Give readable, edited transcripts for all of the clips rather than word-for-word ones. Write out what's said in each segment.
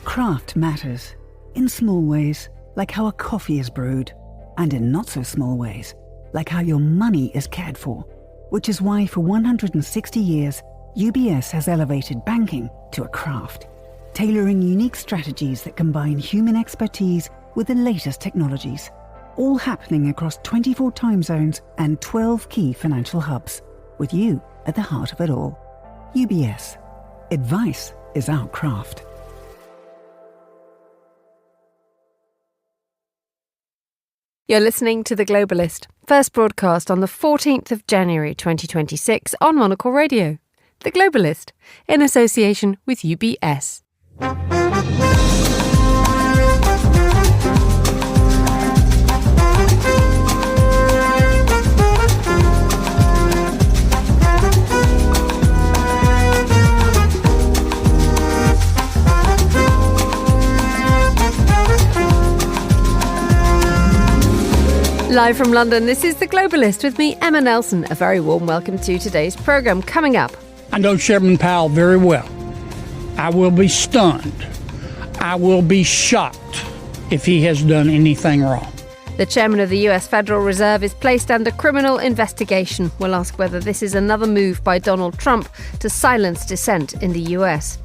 Craft matters. In small ways, like how a coffee is brewed. And in not so small ways, like how your money is cared for. Which is why for 160 years, UBS has elevated banking to a craft. Tailoring unique strategies that combine human expertise with the latest technologies. All happening across 24 time zones and 12 key financial hubs. With you at the heart of it all. UBS. Advice is our craft. You're listening to The Globalist, first broadcast on the 14th of January 2026 on Monocle Radio. The Globalist, in association with UBS. Live from London, this is The Globalist with me, Emma Nelson. A very warm welcome to today's programme. Coming up. I know Jerome Powell very well. I will be stunned. I will be shocked if he has done anything wrong. The chairman of the US Federal Reserve is placed under criminal investigation. We'll ask whether this is another move by Donald Trump to silence dissent in the US.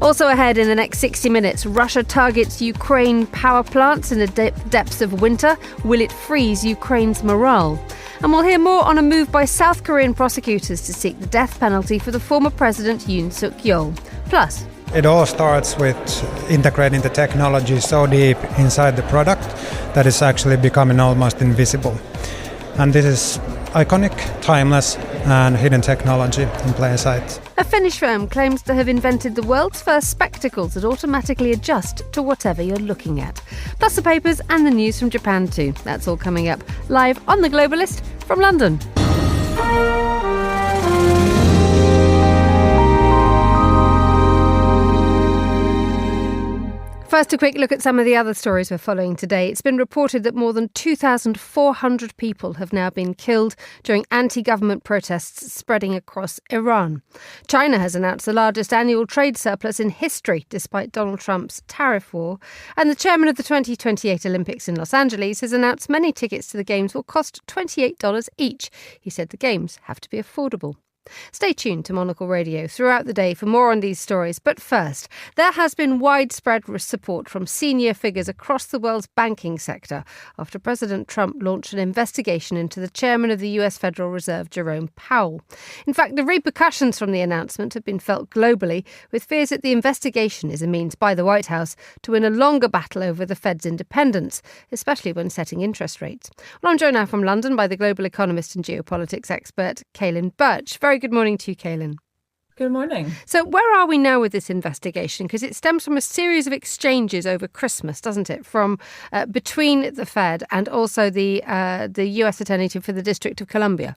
Also ahead in the next 60 minutes, Russia targets Ukraine power plants in the depths of winter. Will it freeze Ukraine's morale? And we'll hear more on a move by South Korean prosecutors to seek the death penalty for the former president Yoon Suk-yeol. Plus, it all starts with integrating the technology so deep inside the product that it's actually becoming almost invisible. And this is iconic, timeless, and hidden technology in plain sight. A Finnish firm claims to have invented the world's first spectacles that automatically adjust to whatever you're looking at. Plus the papers and the news from Japan too. That's all coming up live on The Globalist from London. First, a quick look at some of the other stories we're following today. It's been reported that more than 2,400 people have now been killed during anti-government protests spreading across Iran. China has announced the largest annual trade surplus in history, despite Donald Trump's tariff war. And the chairman of the 2028 Olympics in Los Angeles has announced many tickets to the Games will cost $28 each. He said the Games have to be affordable. Stay tuned to Monocle Radio throughout the day for more on these stories. But first, there has been widespread support from senior figures across the world's banking sector after President Trump launched an investigation into the chairman of the US Federal Reserve, Jerome Powell. In fact, the repercussions from the announcement have been felt globally, with fears that the investigation is a means by the White House to win a longer battle over the Fed's independence, especially when setting interest rates. Well, I'm joined now from London by the global economist and geopolitics expert, Cailin Birch. Very good morning to you, Cailin. Good morning. So where are we now with this investigation? Because it stems from a series of exchanges over Christmas, doesn't it? From between the Fed and also the US Attorney for the District of Columbia.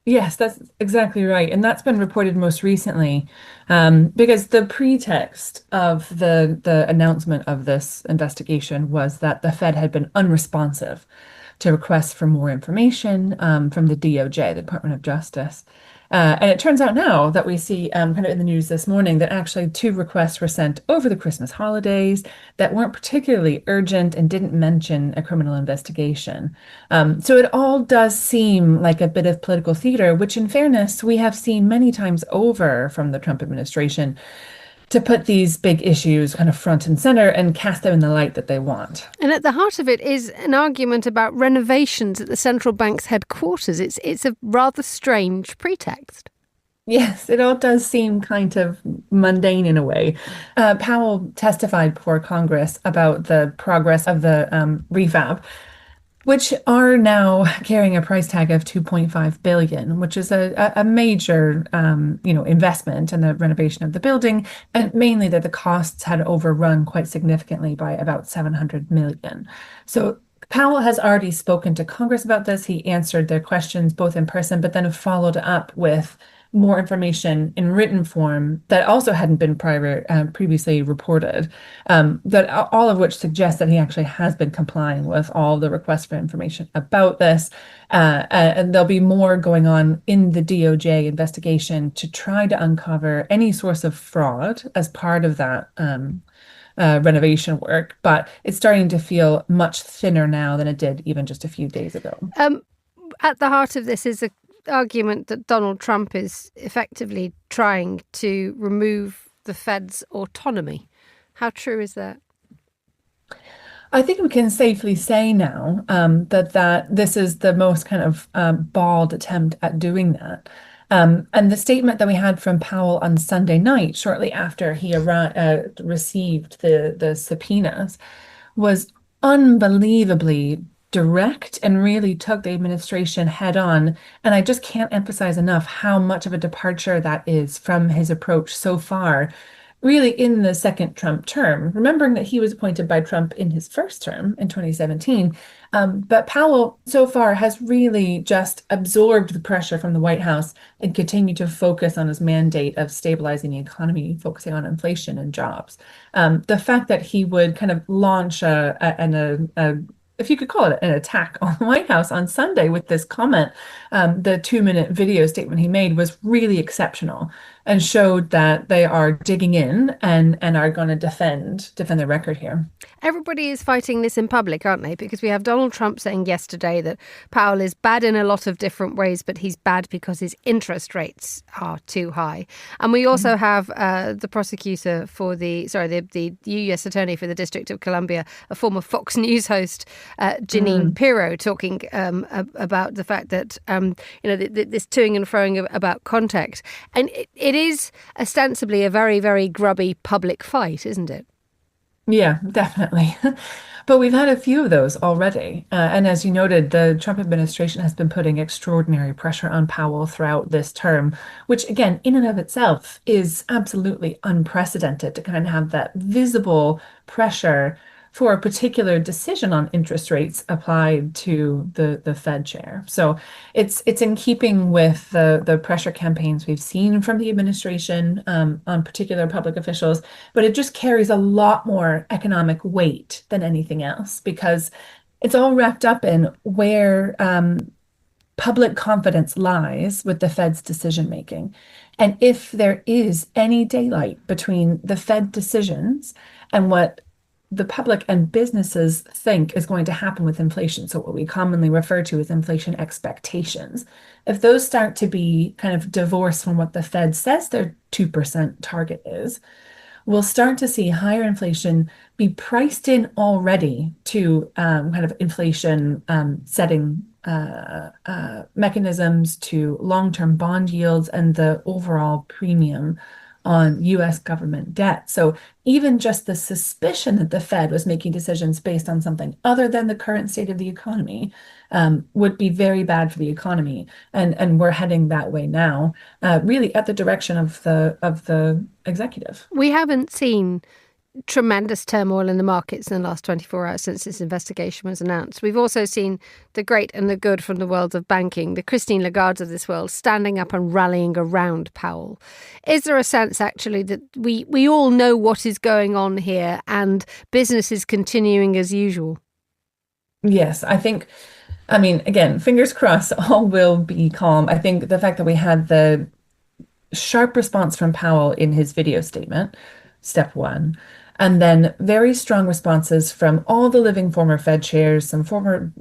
Yes, that's exactly right. And that's been reported most recently because the pretext of the announcement of this investigation was that the Fed had been unresponsive to requests for more information from the DOJ, the Department of Justice. And it turns out now that we see kind of in the news this morning that actually 2 requests were sent over the Christmas holidays that weren't particularly urgent and didn't mention a criminal investigation. So it all does seem like a bit of political theater, which in fairness, we have seen many times over from the Trump administration to put these big issues kind of front and center and cast them in the light that they want. And at the heart of it is an argument about renovations at the central bank's headquarters. It's a rather strange pretext. Yes, it all does seem kind of mundane in a way. Powell testified before Congress about the progress of the refab, which are now carrying a price tag of $2.5 billion, which is a major, investment in the renovation of the building, and mainly that the costs had overrun quite significantly by about $700 million. So Powell has already spoken to Congress about this. He answered their questions both in person, but then followed up with more information in written form that also hadn't been previously reported, that all of which suggests that he actually has been complying with all the requests for information about this. And there'll be more going on in the DOJ investigation to try to uncover any source of fraud as part of that renovation work, but it's starting to feel much thinner now than it did even just a few days ago. At the heart of this is an argument that Donald Trump is effectively trying to remove the Fed's autonomy. How true is that? I think we can safely say now that this is the most kind of bald attempt at doing that. And the statement that we had from Powell on Sunday night, shortly after he received the subpoenas, was unbelievably direct and really took the administration head on. And I just can't emphasize enough how much of a departure that is from his approach so far, really in the second Trump term, remembering that he was appointed by Trump in his first term in 2017. But Powell so far has really just absorbed the pressure from the White House and continued to focus on his mandate of stabilizing the economy, focusing on inflation and jobs. The fact that he would kind of launch if you could call it an attack on the White House on Sunday with this comment, the 2-minute video statement he made was really exceptional and showed that they are digging in and are going to defend their record here. Everybody is fighting this in public, aren't they? Because we have Donald Trump saying yesterday that Powell is bad in a lot of different ways, but he's bad because his interest rates are too high. And we also have the prosecutor for the U.S. attorney for the District of Columbia, a former Fox News host, Jeanine Pirro, talking about the fact that this toing and froing about context, and it is ostensibly a very, very grubby public fight, isn't it? Yeah, definitely. But we've had a few of those already. And as you noted, the Trump administration has been putting extraordinary pressure on Powell throughout this term, which, again, in and of itself is absolutely unprecedented to kind of have that visible pressure for a particular decision on interest rates applied to the Fed chair. So it's in keeping with the pressure campaigns we've seen from the administration on particular public officials, but it just carries a lot more economic weight than anything else because it's all wrapped up in where public confidence lies with the Fed's decision making. And if there is any daylight between the Fed decisions and what the public and businesses think is going to happen with inflation, so what we commonly refer to as inflation expectations, if those start to be kind of divorced from what the Fed says their 2% target is, we'll start to see higher inflation be priced in already to kind of inflation setting mechanisms, to long-term bond yields and the overall premium on U.S. government debt. So even just the suspicion that the Fed was making decisions based on something other than the current state of the economy would be very bad for the economy. And we're heading that way now, really at the direction of the executive. We haven't seen tremendous turmoil in the markets in the last 24 hours since this investigation was announced. We've also seen the great and the good from the world of banking, the Christine Lagardes of this world, standing up and rallying around Powell. Is there a sense, actually, that we all know what is going on here and business is continuing as usual? Yes, I mean, again, fingers crossed, all will be calm. I think the fact that we had the sharp response from Powell in his video statement, step one, and then very strong responses from all the living former Fed chairs, some former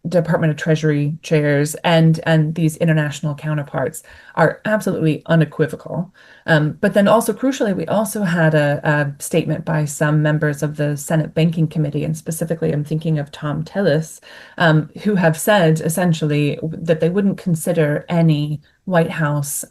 Department of Treasury chairs, and these international counterparts are absolutely unequivocal. But then also crucially, we also had a statement by some members of the Senate Banking Committee, and specifically I'm thinking of Tom Tillis, who have said essentially that they wouldn't consider any White House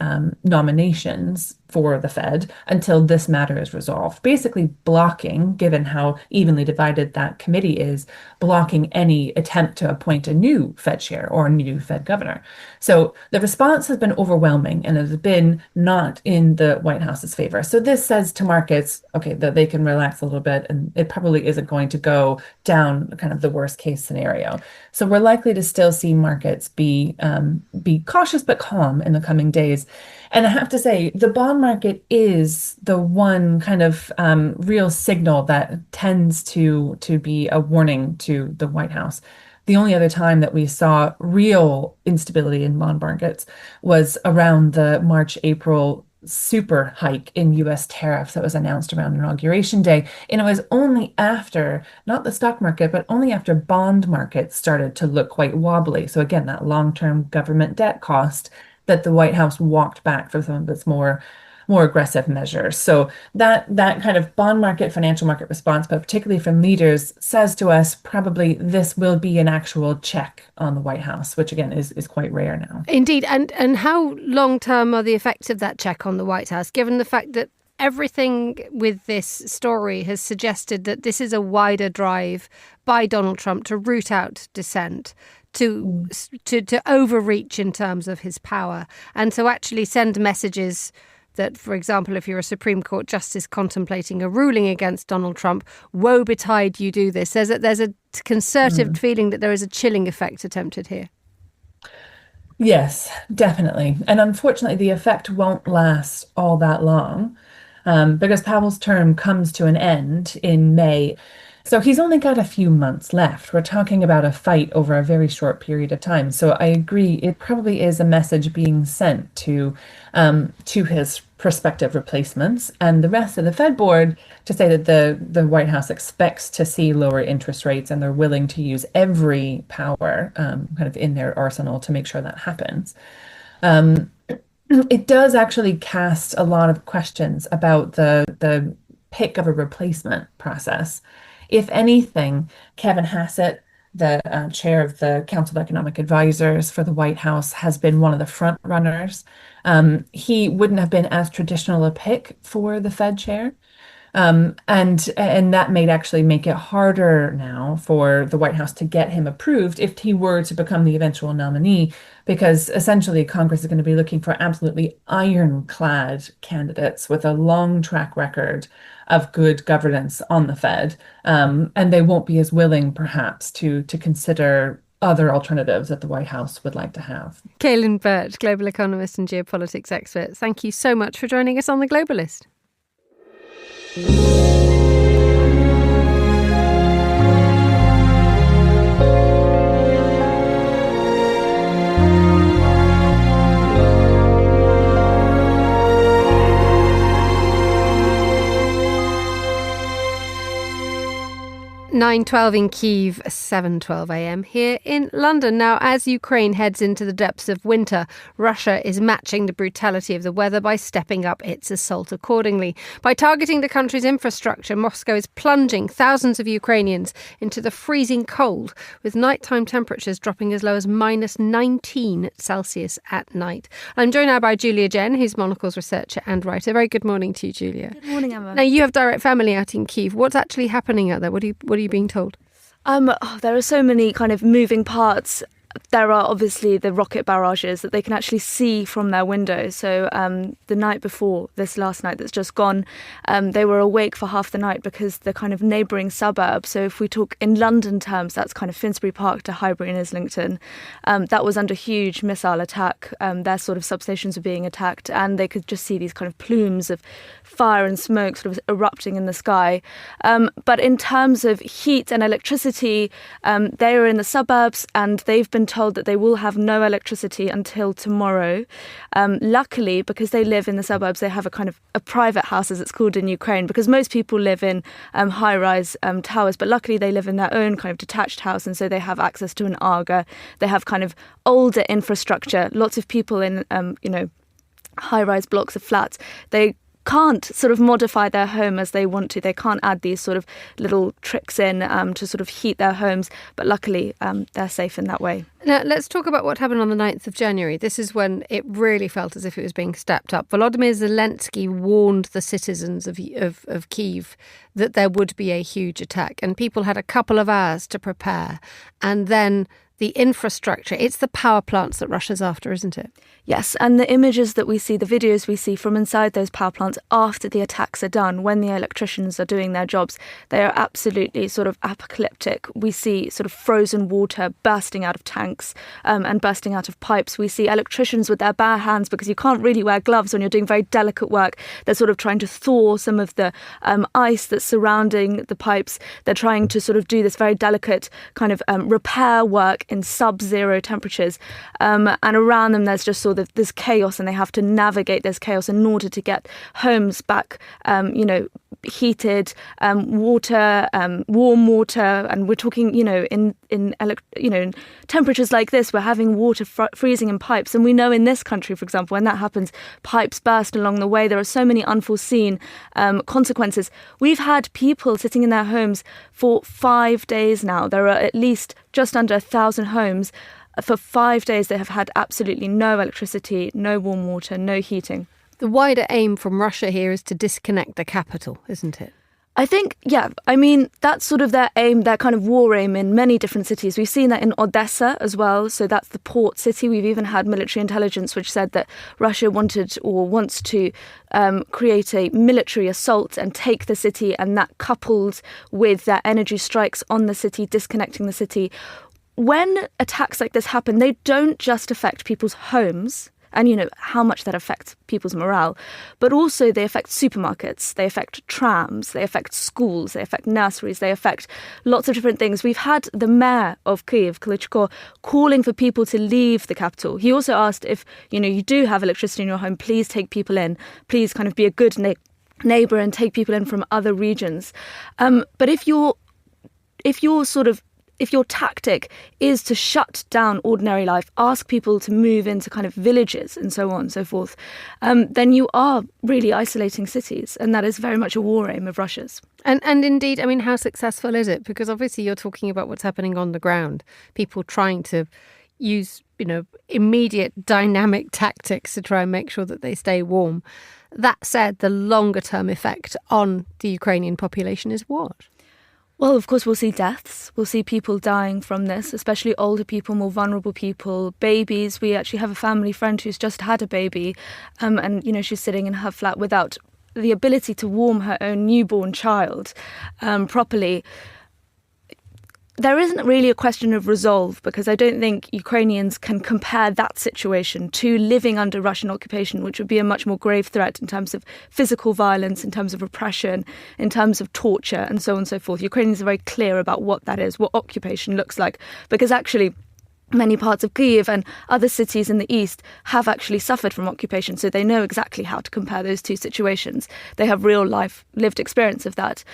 nominations for the Fed until this matter is resolved, basically blocking, given how evenly divided that committee is, blocking any attempt to appoint a new Fed chair or a new Fed governor. So the response has been overwhelming and has been not in the White House's favor. So this says to markets, okay, that they can relax a little bit, and it probably isn't going to go down kind of the worst case scenario. So we're likely to still see markets be cautious but calm in the coming days. And I have to say, the bond market is the one kind of real signal that tends to be a warning to the White House. The only other time that we saw real instability in bond markets was around the March-April super hike in US tariffs that was announced around Inauguration Day. And it was only after, not the stock market, but only after bond markets started to look quite wobbly. So again, that long-term government debt cost, that the White House walked back for some of its more aggressive measures. So that kind of bond market, financial market response, but particularly from leaders, says to us probably this will be an actual check on the White House, which again is quite rare now. Indeed. And how long-term are the effects of that check on the White House, given the fact that everything with this story has suggested that this is a wider drive by Donald Trump to root out dissent, to overreach in terms of his power, and to actually send messages that, for example, if you're a Supreme Court justice contemplating a ruling against Donald Trump, woe betide you do this. There's a concerted feeling that there is a chilling effect attempted here. Yes, definitely. And unfortunately, the effect won't last all that long because Powell's term comes to an end in May. So he's only got a few months left. We're talking about a fight over a very short period of time. So I agree, it probably is a message being sent to his prospective replacements and the rest of the Fed board to say that the White House expects to see lower interest rates and they're willing to use every power kind of in their arsenal to make sure that happens. It does actually cast a lot of questions about the pick of a replacement process. If anything, Kevin Hassett, the chair of the Council of Economic Advisors for the White House, has been one of the front runners. He wouldn't have been as traditional a pick for the Fed chair. And that may actually make it harder now for the White House to get him approved if he were to become the eventual nominee, because essentially Congress is going to be looking for absolutely ironclad candidates with a long track record of good governance on the Fed. And they won't be as willing, perhaps, to consider other alternatives that the White House would like to have. Kaylin Birch, global economist and geopolitics expert, thank you so much for joining us on The Globalist. (9:12 in Kyiv, 7:12 a.m. here in London. Now, as Ukraine heads into the depths of winter, Russia is matching the brutality of the weather by stepping up its assault accordingly. By targeting the country's infrastructure, Moscow is plunging thousands of Ukrainians into the freezing cold, with nighttime temperatures dropping as low as -19 Celsius at night. I'm joined now by Julia Jen, who's Monocle's researcher and writer. Very good morning to you, Julia. Good morning, Emma. Now, you have direct family out in Kyiv. What's actually happening out there? What are you being told? There are so many kind of moving parts. There are obviously the rocket barrages that they can actually see from their windows. So the night before, this last night that's just gone, they were awake for half the night because the kind of neighbouring suburb, so if we talk in London terms, that's kind of Finsbury Park to Highbury and Islington, that was under huge missile attack. Their sort of substations were being attacked and they could just see these kind of plumes of fire and smoke sort of erupting in the sky. But in terms of heat and electricity, they are in the suburbs and they've been told that they will have no electricity until tomorrow. Luckily, because they live in the suburbs, they have a kind of a private house, as it's called in Ukraine, because most people live in high-rise towers, but luckily they live in their own kind of detached house, and so they have access to an Aga. They have kind of older infrastructure. Lots of people in, high-rise blocks of flats, they can't sort of modify their home as they want to. They can't add these sort of little tricks in to sort of heat their homes. But luckily, they're safe in that way. Now, let's talk about what happened on the 9th of January. This is when it really felt as if it was being stepped up. Volodymyr Zelensky warned the citizens of Kyiv that there would be a huge attack. And people had a couple of hours to prepare. And then the infrastructure, it's the power plants that Russia's after, isn't it? Yes, and the images that we see, the videos we see from inside those power plants after the attacks are done, when the electricians are doing their jobs, they are absolutely sort of apocalyptic. We see sort of frozen water bursting out of tanks and bursting out of pipes. We see electricians with their bare hands, because you can't really wear gloves when you're doing very delicate work. They're sort of trying to thaw some of the ice that's surrounding the pipes. They're trying to sort of do this very delicate kind of repair work in sub-zero temperatures. And around them, there's just sort of this chaos, and they have to navigate this chaos in order to get homes back, heated, water, warm water. And we're talking, in temperatures like this, we're having water freezing in pipes. And we know in this country, for example, when that happens, pipes burst along the way. There are so many unforeseen consequences. We've had people sitting in their homes for 5 days now. There are at least just under 1,000 homes. For 5 days, they have had absolutely no electricity, no warm water, no heating. The wider aim from Russia here is to disconnect the capital, isn't it? I think, that's sort of their aim, their kind of war aim in many different cities. We've seen that in Odessa as well, so that's the port city. We've even had military intelligence which said that Russia wanted or wants to create a military assault and take the city, and that coupled with their energy strikes on the city, disconnecting the city. When attacks like this happen, they don't just affect people's homes, and how much that affects people's morale, but also they affect supermarkets, they affect trams, they affect schools, they affect nurseries, they affect lots of different things. We've had the mayor of Kyiv, Klitschko, calling for people to leave the capital. He also asked if, you do have electricity in your home, please take people in, please kind of be a good neighbour and take people in from other regions. But if your tactic is to shut down ordinary life, ask people to move into kind of villages and so on and so forth, then you are really isolating cities. And that is very much a war aim of Russia's. And indeed, how successful is it? Because obviously you're talking about what's happening on the ground, people trying to use, immediate dynamic tactics to try and make sure that they stay warm. That said, the longer term effect on the Ukrainian population is what? Well, of course, we'll see deaths. We'll see people dying from this, especially older people, more vulnerable people, babies. We actually have a family friend who's just had a baby and, she's sitting in her flat without the ability to warm her own newborn child properly. There isn't really a question of resolve, because I don't think Ukrainians can compare that situation to living under Russian occupation, which would be a much more grave threat in terms of physical violence, in terms of repression, in terms of torture, and so on and so forth. Ukrainians are very clear about what that is, what occupation looks like, because actually many parts of Kyiv and other cities in the east have actually suffered from occupation, so they know exactly how to compare those two situations. They have real life lived experience of that.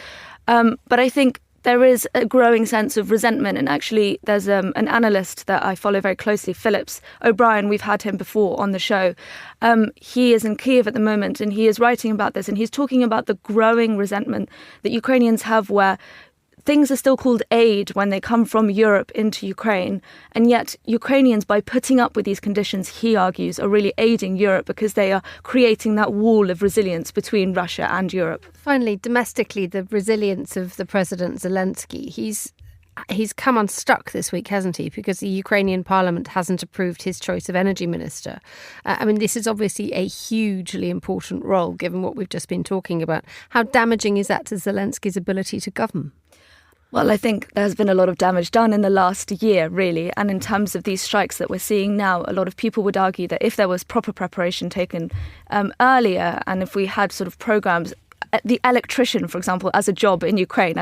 But I think there is a growing sense of resentment, and actually there's an analyst that I follow very closely, Phillips O'Brien. We've had him before on the show. He is in Kyiv at the moment, and he is writing about this, and he's talking about the growing resentment that Ukrainians have, where things are still called aid when they come from Europe into Ukraine. And yet Ukrainians, by putting up with these conditions, he argues, are really aiding Europe, because they are creating that wall of resilience between Russia and Europe. Finally, domestically, the resilience of the President Zelensky. He's come unstuck this week, hasn't he? Because the Ukrainian parliament hasn't approved his choice of energy minister. This is obviously a hugely important role, given what we've just been talking about. How damaging is that to Zelensky's ability to govern? Well, I think there's been a lot of damage done in the last year, really. And in terms of these strikes that we're seeing now, a lot of people would argue that if there was proper preparation taken earlier, and if we had sort of programs, the electrician, for example, as a job in Ukraine,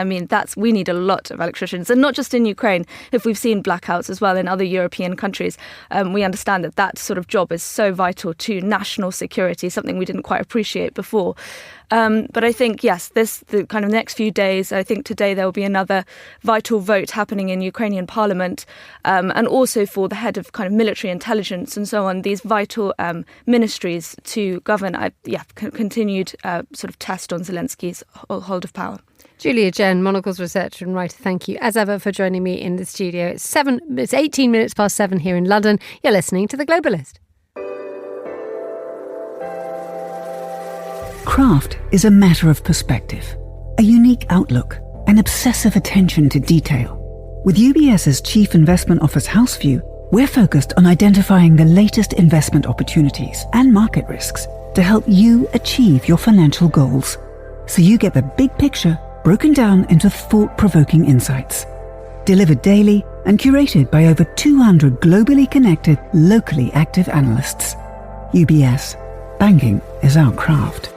we need a lot of electricians. And not just in Ukraine. If we've seen blackouts as well in other European countries, we understand that sort of job is so vital to national security, something we didn't quite appreciate before. But I think, yes, the kind of next few days, I think today there will be another vital vote happening in Ukrainian parliament, and also for the head of kind of military intelligence and so on, these vital ministries to govern, continued sort of test on Zelensky's hold of power. Julia Jen, Monocle's researcher and writer, thank you as ever for joining me in the studio. It's 18 minutes past 7 here in London. You're listening to The Globalist. Craft is a matter of perspective, a unique outlook, an obsessive attention to detail. With UBS's Chief Investment Office House View, we're focused on identifying the latest investment opportunities and market risks to help you achieve your financial goals, so you get the big picture broken down into thought-provoking insights. Delivered daily and curated by over 200 globally connected, locally active analysts. UBS. Banking is our craft.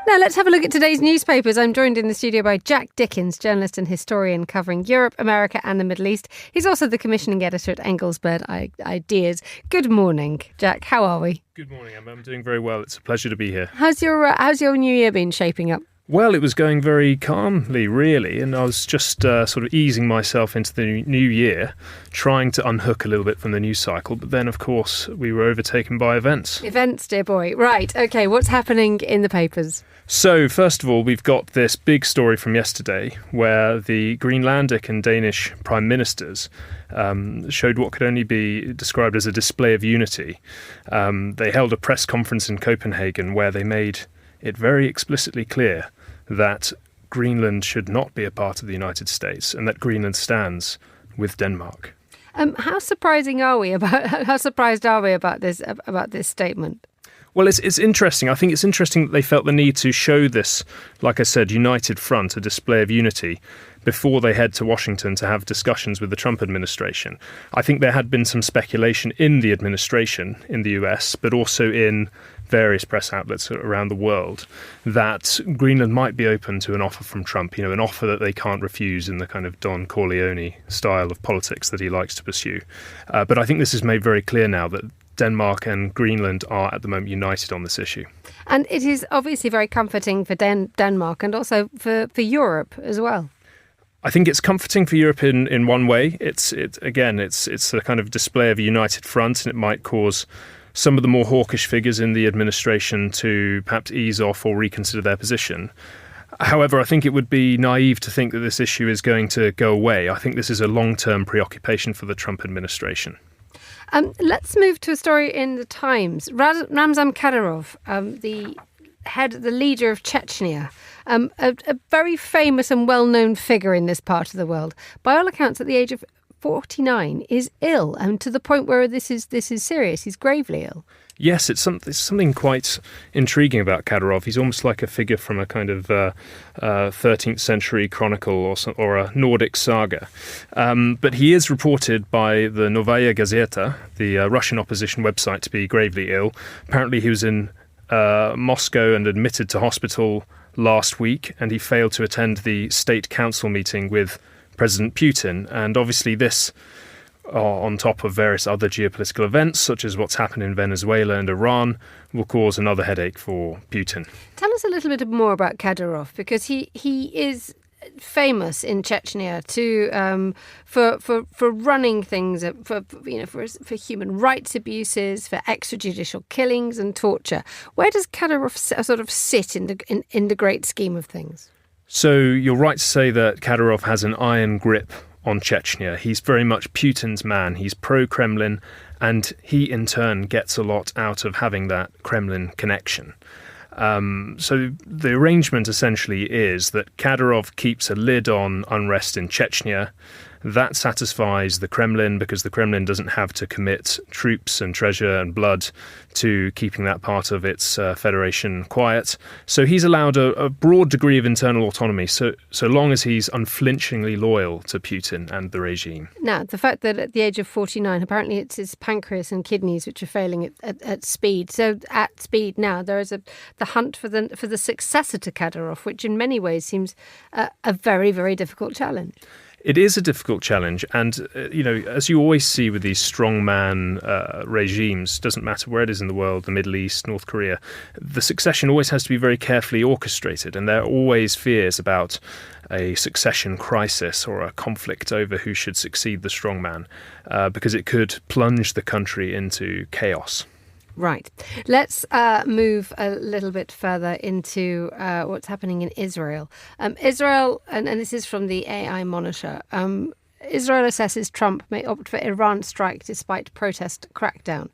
Now let's have a look at today's newspapers. I'm joined in the studio by Jack Dickens, journalist and historian covering Europe, America and the Middle East. He's also the commissioning editor at Engelsbird Ideas. Good morning, Jack. How are we? Good morning, Emma. I'm doing very well. It's a pleasure to be here. How's your new year been shaping up? Well, it was going very calmly, really, and I was just sort of easing myself into the new year, trying to unhook a little bit from the news cycle. But then, of course, we were overtaken by events. Events, dear boy. Right. OK, what's happening in the papers? So, first of all, we've got this big story from yesterday where the Greenlandic and Danish prime ministers showed what could only be described as a display of unity. They held a press conference in Copenhagen where they made it very explicitly clear that Greenland should not be a part of the United States and that Greenland stands with Denmark. How surprised are we about this statement? Well, it's interesting. I think it's interesting that they felt the need to show this, like I said, united front, a display of unity, before they head to Washington to have discussions with the Trump administration. I think there had been some speculation in the administration in the US, but also in various press outlets around the world, that Greenland might be open to an offer from Trump, an offer that they can't refuse in the kind of Don Corleone style of politics that he likes to pursue. But I think this is made very clear now that Denmark and Greenland are at the moment united on this issue. And it is obviously very comforting for Denmark and also for Europe as well. I think it's comforting for Europe in one way. It's a kind of display of a united front, and it might cause some of the more hawkish figures in the administration to perhaps ease off or reconsider their position. However, I think it would be naive to think that this issue is going to go away. I think this is a long-term preoccupation for the Trump administration. Let's move to a story in the Times. Ramzan Kadyrov, the leader of Chechnya, a very famous and well-known figure in this part of the world, by all accounts at the age of 49, is ill, and to the point where this is serious. He's gravely ill. Yes, it's something quite intriguing about Kadyrov. He's almost like a figure from a kind of 13th century chronicle or a Nordic saga. But he is reported by the Novaya Gazeta, the Russian opposition website, to be gravely ill. Apparently he was in Moscow and admitted to hospital last week, and he failed to attend the state council meeting with President Putin. And obviously this, on top of various other geopolitical events, such as what's happened in Venezuela and Iran, will cause another headache for Putin. Tell us a little bit more about Kadyrov, because he is famous in Chechnya for running things, for human rights abuses, for extrajudicial killings and torture. Where does Kadyrov sort of sit in the great scheme of things? So you're right to say that Kadyrov has an iron grip on Chechnya. He's very much Putin's man. He's pro-Kremlin, and he in turn gets a lot out of having that Kremlin connection. So the arrangement essentially is that Kadyrov keeps a lid on unrest in Chechnya. That satisfies the Kremlin, because the Kremlin doesn't have to commit troops and treasure and blood to keeping that part of its federation quiet. So he's allowed a broad degree of internal autonomy, so long as he's unflinchingly loyal to Putin and the regime. Now, the fact that at the age of 49, apparently it's his pancreas and kidneys which are failing at speed. So at speed now, there is the hunt for the successor to Kadyrov, which in many ways seems a very, very difficult challenge. It is a difficult challenge, and as you always see with these strongman regimes, doesn't matter where it is in the world, the Middle East, North Korea, the succession always has to be very carefully orchestrated, and there are always fears about a succession crisis or a conflict over who should succeed the strongman, because it could plunge the country into chaos. Right. Let's move a little bit further into what's happening in Israel. Israel, and this is from the AI Monitor, Israel assesses Trump may opt for Iran strike despite protest crackdown.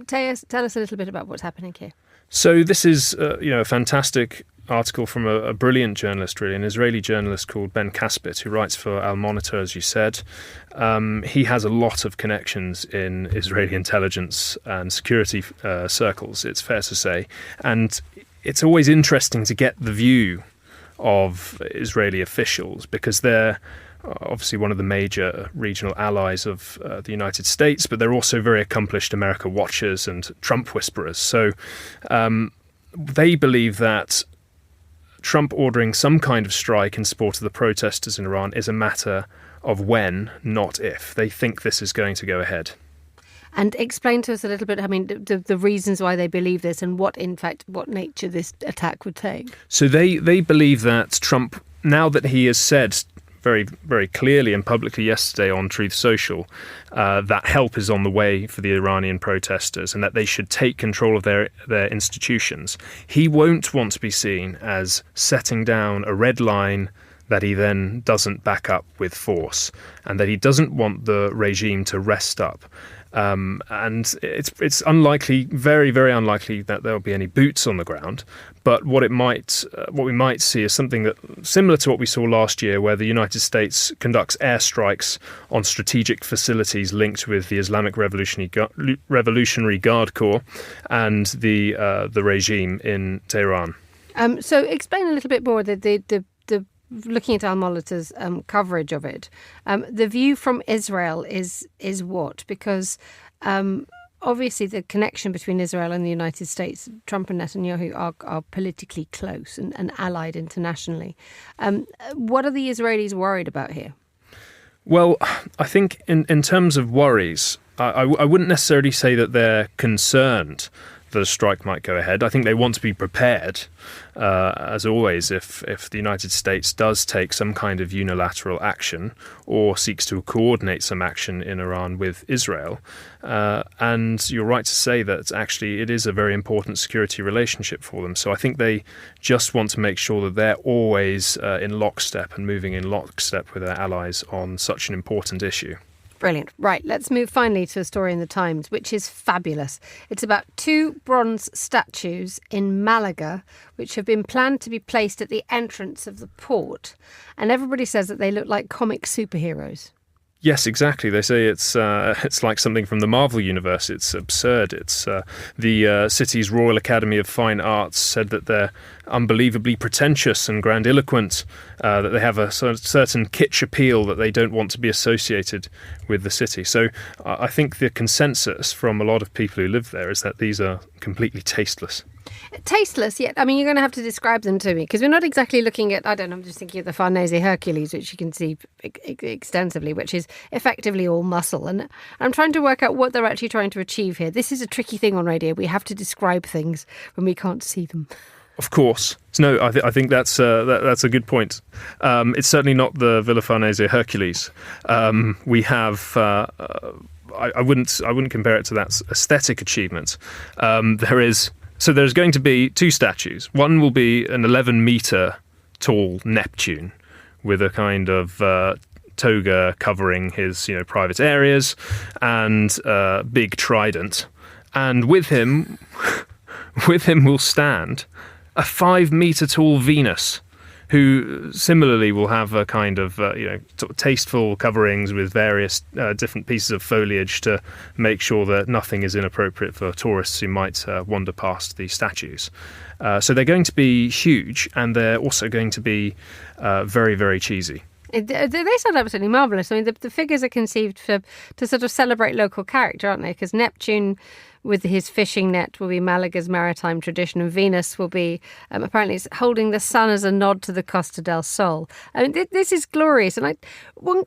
Tell us a little bit about what's happening here. So this is a fantastic article from a brilliant journalist, really, an Israeli journalist called Ben Caspit, who writes for Al Monitor, as you said. He has a lot of connections in Israeli intelligence and security circles, it's fair to say. And it's always interesting to get the view of Israeli officials, because they're obviously one of the major regional allies of the United States, but they're also very accomplished America watchers and Trump whisperers. So they believe that Trump ordering some kind of strike in support of the protesters in Iran is a matter of when, not if. They think this is going to go ahead. And explain to us a little bit, the reasons why they believe this and what nature this attack would take. So they believe that Trump, now that he has said very, very clearly and publicly yesterday on Truth Social that help is on the way for the Iranian protesters and that they should take control of their institutions, he won't want to be seen as setting down a red line that he then doesn't back up with force, and that he doesn't want the regime to rest up. And it's unlikely, very, very unlikely, that there'll be any boots on the ground. But what we might see is something that similar to what we saw last year, where the United States conducts airstrikes on strategic facilities linked with the Islamic Revolutionary Guard Corps and the regime in Tehran. So explain a little bit more the looking at Al-Molata's coverage of it. The view from Israel is what? Because obviously the connection between Israel and the United States, Trump and Netanyahu are politically close and allied internationally. What are the Israelis worried about here? Well, I think in terms of worries, I wouldn't necessarily say that they're concerned that a strike might go ahead. I think they want to be prepared, as always, if the United States does take some kind of unilateral action or seeks to coordinate some action in Iran with Israel. And you're right to say that actually it is a very important security relationship for them. So I think they just want to make sure that they're always in lockstep and moving in lockstep with their allies on such an important issue. Brilliant. Right, let's move finally to a story in the Times, which is fabulous. It's about 2 bronze statues in Malaga, which have been planned to be placed at the entrance of the port. And everybody says that they look like comic superheroes. Yes, exactly. They say it's like something from the Marvel universe. It's absurd. It's the city's Royal Academy of Fine Arts said that they're unbelievably pretentious and grandiloquent, that they have a certain kitsch appeal that they don't want to be associated with the city. So I think the consensus from a lot of people who live there is that these are completely tasteless. Tasteless, yet. I mean, you're going to have to describe them to me, because we're not exactly looking at, I'm just thinking of the Farnese Hercules, which you can see extensively, which is effectively all muscle. And I'm trying to work out what they're actually trying to achieve here. This is a tricky thing on radio. We have to describe things when we can't see them. Of course. No, I think that's a good point. It's certainly not the Villa Farnese Hercules. We have... I wouldn't compare it to that aesthetic achievement. There's going to be 2 statues. One will be an 11-metre tall Neptune with a kind of toga covering his private areas and big trident. And with him will stand a 5-metre tall Venus, who similarly will have a kind of tasteful coverings with various different pieces of foliage to make sure that nothing is inappropriate for tourists who might wander past the statues. So they're going to be huge, and they're also going to be very, very cheesy. They sound absolutely marvellous. I mean, the figures are conceived to sort of celebrate local character, aren't they? Because Neptune, with his fishing net, will be Malaga's maritime tradition, and Venus will be apparently it's holding the sun as a nod to the Costa del Sol. I mean, this is glorious, and one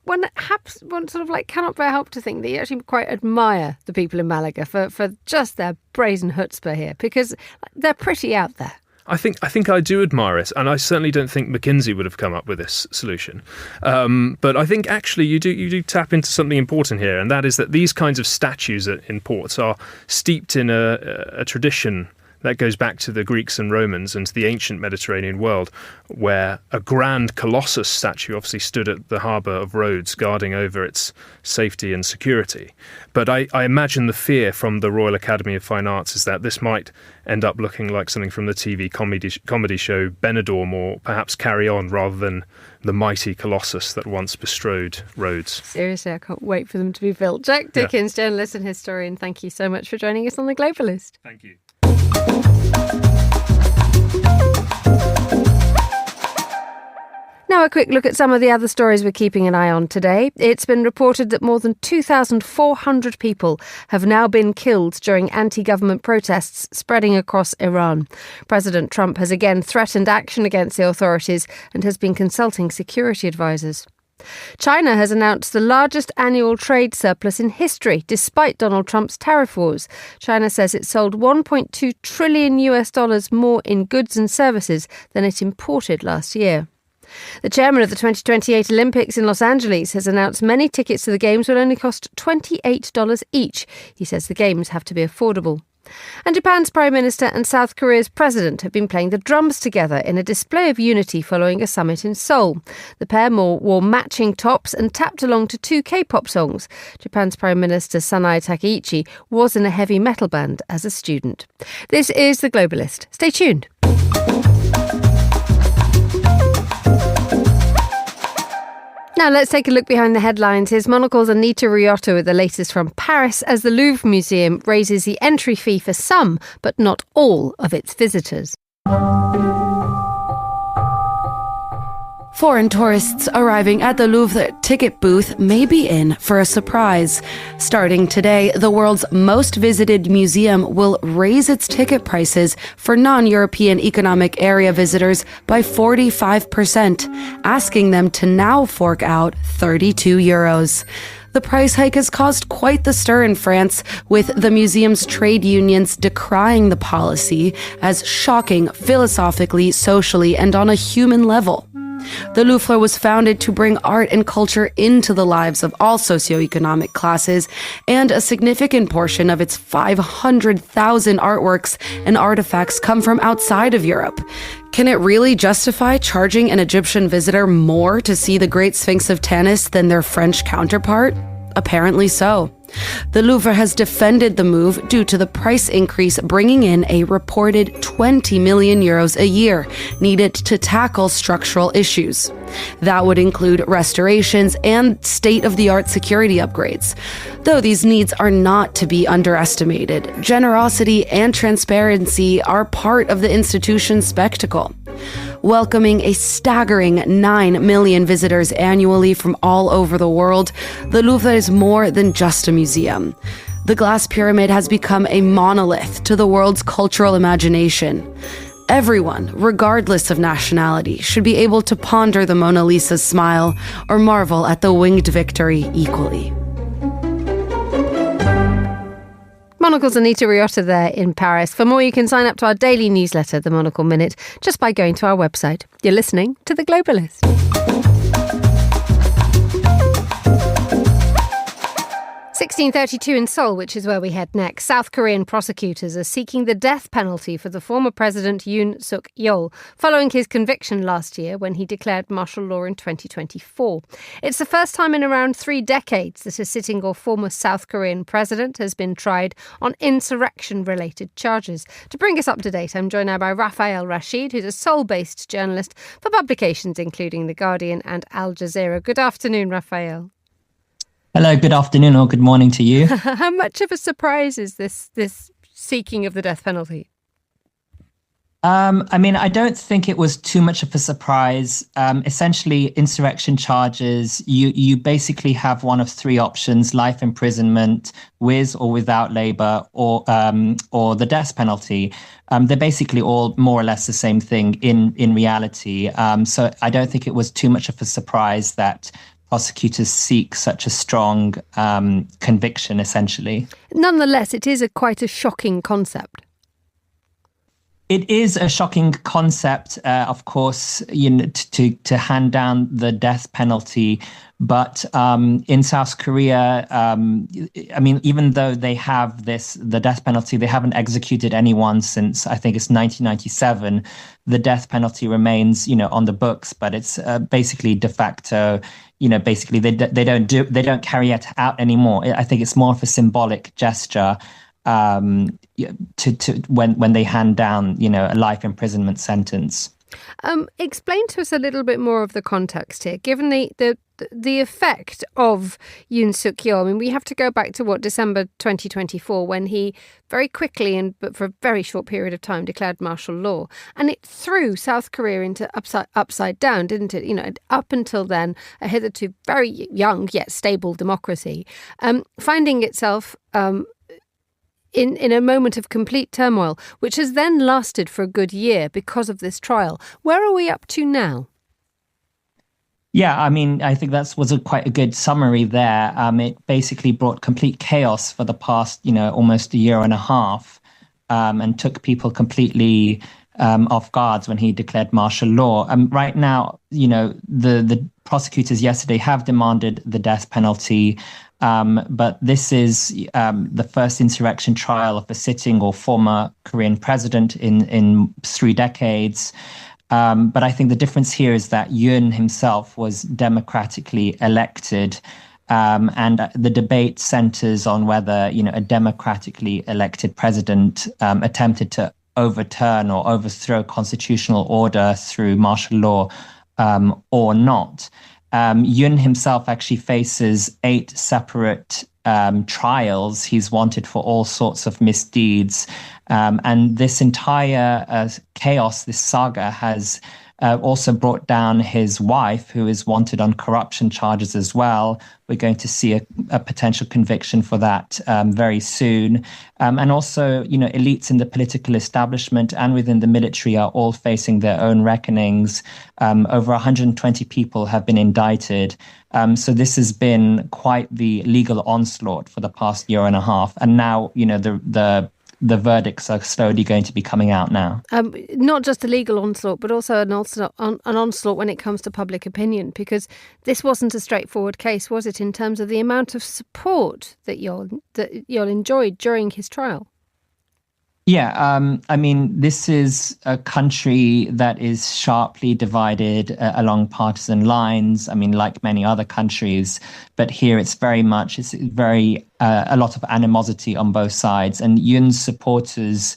sort of like cannot bear help to think that you actually quite admire the people in Malaga for just their brazen chutzpah here, because they're pretty out there. I think I do admire it, and I certainly don't think McKinsey would have come up with this solution. But I think actually you do tap into something important here, and that is that these kinds of statues in ports are steeped in a tradition that goes back to the Greeks and Romans and to the ancient Mediterranean world, where a grand Colossus statue obviously stood at the harbour of Rhodes, guarding over its safety and security. But I imagine the fear from the Royal Academy of Fine Arts is that this might end up looking like something from the TV comedy show Benidorm, or perhaps Carry On, rather than the mighty Colossus that once bestrode Rhodes. Seriously, I can't wait for them to be built. Jack Dickens, journalist and historian, thank you so much for joining us on The Globalist. Thank you. Now, Now a quick look at some of the other stories we're keeping an eye on today. It's been reported that more than 2,400 people have now been killed during anti-government protests spreading across Iran. President Trump has again threatened action against the authorities and has been consulting security advisors. China has announced the largest annual trade surplus in history, despite Donald Trump's tariff wars. China says it sold $1.2 trillion more in goods and services than it imported last year. The chairman of the 2028 Olympics in Los Angeles has announced many tickets to the Games will only cost $28 each. He says the Games have to be affordable. And Japan's Prime Minister and South Korea's President have been playing the drums together in a display of unity following a summit in Seoul. The pair wore matching tops and tapped along to two K-pop songs. Japan's Prime Minister Sanae Takaichi was in a heavy metal band as a student. This is The Globalist. Stay tuned. Now let's take a look behind the headlines. Here's Monocle's Anita Riotto with the latest from Paris as the Louvre Museum raises the entry fee for some, but not all, of its visitors. Foreign tourists arriving at the Louvre ticket booth may be in for a surprise. Starting today, the world's most visited museum will raise its ticket prices for non-European Economic Area visitors by 45%, asking them to now fork out €32. The price hike has caused quite the stir in France, with the museum's trade unions decrying the policy as shocking philosophically, socially, and on a human level. The Louvre was founded to bring art and culture into the lives of all socioeconomic classes, and a significant portion of its 500,000 artworks and artifacts come from outside of Europe. Can it really justify charging an Egyptian visitor more to see the Great Sphinx of Tanis than their French counterpart? Apparently so. The Louvre has defended the move due to the price increase, bringing in a reported €20 million a year needed to tackle structural issues. That would include restorations and state-of-the-art security upgrades. Though these needs are not to be underestimated, generosity and transparency are part of the institution's spectacle. Welcoming a staggering 9 million visitors annually from all over the world, the Louvre is more than just a museum. The glass pyramid has become a monolith to the world's cultural imagination. Everyone, regardless of nationality, should be able to ponder the Mona Lisa's smile or marvel at the winged victory equally. Monocle's Anita Riotto there in Paris. For more, you can sign up to our daily newsletter, The Monocle Minute, just by going to our website. You're listening to The Globalist. 1632 in Seoul, which is where we head next. South Korean prosecutors are seeking the death penalty for the former President Yoon Suk-yeol, following his conviction last year when he declared martial law in 2024. It's the first time in around 3 decades that a sitting or former South Korean president has been tried on insurrection-related charges. To bring us up to date, I'm joined now by Raphael Rashid, who's a Seoul-based journalist for publications including The Guardian and Al Jazeera. Good afternoon, Raphael. Hello, good afternoon or good morning to you. How much of a surprise is this seeking of the death penalty? I don't think it was too much of a surprise. Essentially, insurrection charges, you basically have one of 3 options: life imprisonment, with or without labor, or the death penalty. They're basically all more or less the same thing in reality. So I don't think it was too much of a surprise that prosecutors seek such a strong conviction, essentially. Nonetheless, it is quite a shocking concept. It is a shocking concept, of course, to hand down the death penalty. But in South Korea, even though they have the death penalty, they haven't executed anyone since, I think it's 1997. The death penalty remains, on the books, but it's basically de facto. Basically they don't carry it out anymore. I think it's more of a symbolic gesture to when they hand down, a life imprisonment sentence. Explain to us a little bit more of the context here. Given the the effect of Yoon Suk-yeol. I mean, we have to go back to December 2024, when he very quickly, but for a very short period of time, declared martial law. And it threw South Korea into upside down, didn't it? You know, up until then, a hitherto very young yet stable democracy, finding itself in a moment of complete turmoil, which has then lasted for a good year because of this trial. Where are we up to now? Yeah, I mean, I think that was quite a good summary there. It basically brought complete chaos for the past, almost a year and a half, and took people completely off guards when he declared martial law. Right now, the prosecutors yesterday have demanded the death penalty, but this is the first insurrection trial of a sitting or former Korean president in 3 decades. But I think the difference here is that Yoon himself was democratically elected, and the debate centers on whether, a democratically elected president attempted to overturn or overthrow constitutional order through martial law or not. Yoon himself actually faces 8 separate trials. He's wanted for all sorts of misdeeds. And this entire chaos, this saga, has also brought down his wife, who is wanted on corruption charges as well. We're going to see a potential conviction for that very soon. And also, elites in the political establishment and within the military are all facing their own reckonings. Over 120 people have been indicted. So this has been quite the legal onslaught for the past year and a half. And now, the verdicts are slowly going to be coming out now. Not just a legal onslaught, but also an onslaught when it comes to public opinion, because this wasn't a straightforward case, was it, in terms of the amount of support that Yeol enjoyed during his trial? Yeah, I mean, this is a country that is sharply divided along partisan lines. I mean, like many other countries, but here it's very a lot of animosity on both sides. And Yoon's supporters,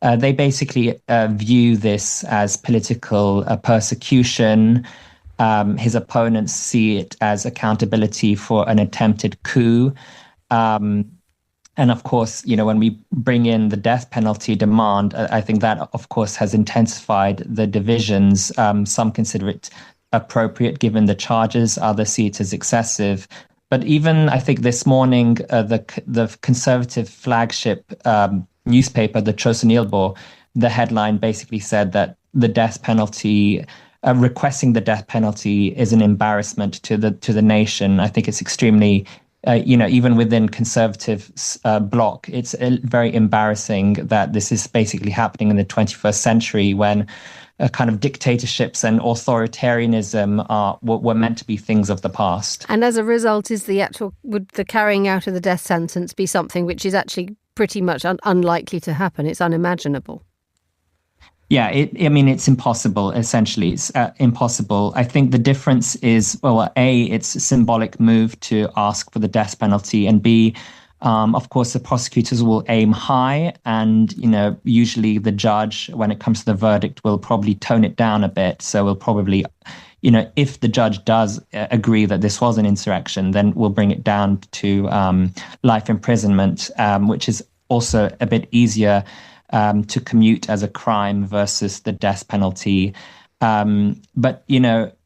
they basically view this as political persecution. His opponents see it as accountability for an attempted coup. And of course, when we bring in the death penalty demand, I think that, of course, has intensified the divisions. Some consider it appropriate given the charges, others see it as excessive. But even, I think, this morning, the conservative flagship newspaper, the Chosun Ilbo, the headline basically said that the death penalty, requesting the death penalty, is an embarrassment to the nation. I think it's extremely even within conservative bloc, it's very embarrassing that this is basically happening in the 21st century when kind of dictatorships and authoritarianism were meant to be things of the past. And as a result, would the carrying out of the death sentence be something which is actually pretty much unlikely to happen? It's unimaginable. Yeah, it's impossible, essentially. It's impossible. I think the difference is, well, A, it's a symbolic move to ask for the death penalty, and B, of course, the prosecutors will aim high, and, usually the judge, when it comes to the verdict, will probably tone it down a bit. So we'll probably, if the judge does agree that this was an insurrection, then we'll bring it down to life imprisonment, which is also a bit easier to commute as a crime versus the death penalty. But,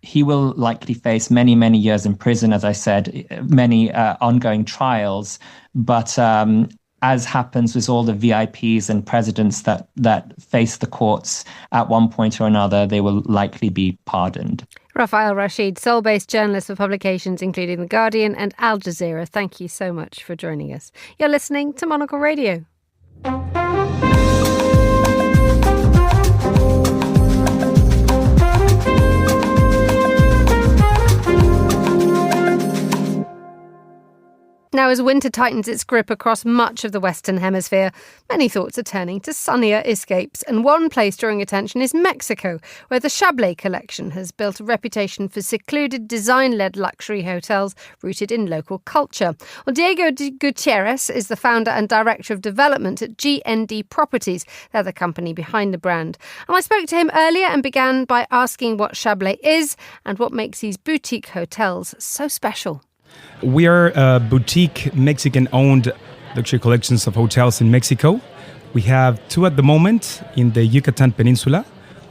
he will likely face many, many years in prison, as I said, many ongoing trials. But as happens with all the VIPs and presidents that face the courts at one point or another, they will likely be pardoned. Rafael Rashid, Seoul-based journalist for publications including The Guardian and Al Jazeera. Thank you so much for joining us. You're listening to Monocle Radio. Now, as winter tightens its grip across much of the Western Hemisphere, many thoughts are turning to sunnier escapes. And one place drawing attention is Mexico, where the Chablais collection has built a reputation for secluded, design-led luxury hotels rooted in local culture. Well, Diego Gutierrez is the founder and director of development at GND Properties. They're the company behind the brand. And I spoke to him earlier and began by asking what Chablais is and what makes these boutique hotels so special. We are a boutique Mexican-owned luxury collections of hotels in Mexico. We have 2 at the moment in the Yucatan Peninsula,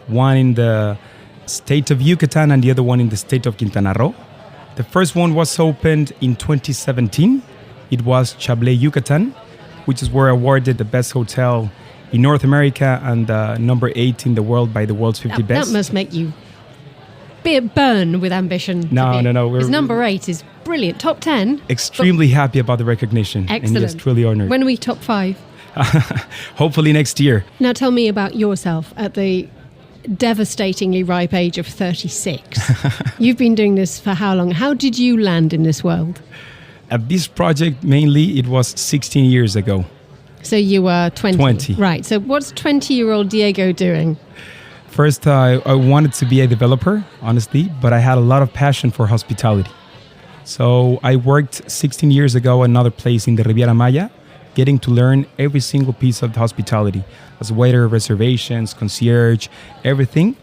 one in the state of Yucatan and the other one in the state of Quintana Roo. The first one was opened in 2017. It was Chablais Yucatan, which is where awarded the best hotel in North America and number 8 in the world by the world's 50 best. That must make you burn with ambition. No. Because number 8 is brilliant. Top 10. Extremely happy about the recognition. Excellent. And just truly honored. When are we top 5? Hopefully next year. Now tell me about yourself at the devastatingly ripe age of 36. You've been doing this for how long? How did you land in this world? At this project, mainly, it was 16 years ago. So you were 20? 20. Right. So what's 20-year-old Diego doing? First, I wanted to be a developer, honestly, but I had a lot of passion for hospitality. So I worked 16 years ago at another place in the Riviera Maya, getting to learn every single piece of the hospitality, as waiter, reservations, concierge, everything.